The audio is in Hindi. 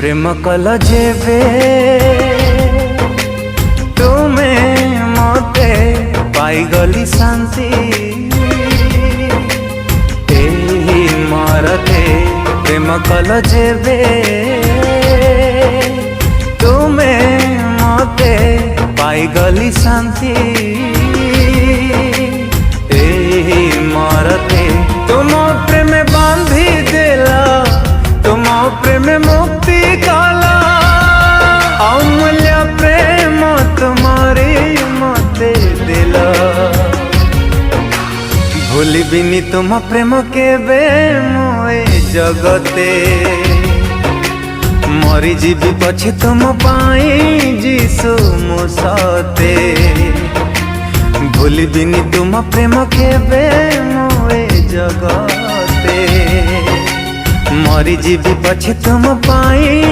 प्रेम कल जेबे तुमे मते पाईगली शांति मरते प्रेम कल जेबे तुमे मते पाईगली शांति मरते तुम प्रेम बांधी देला तुम प्रेम मुक्ति काला अमूल्य प्रेम तुम्हारी मते दिला भूल बिनी तुम प्रेम केबे मोए जगते मरी जीवी पछे तुम पाई जीसु मुसते भूल बिनी तुम प्रेम केबे मोए जगते मरी जीवी पछे तुम पाई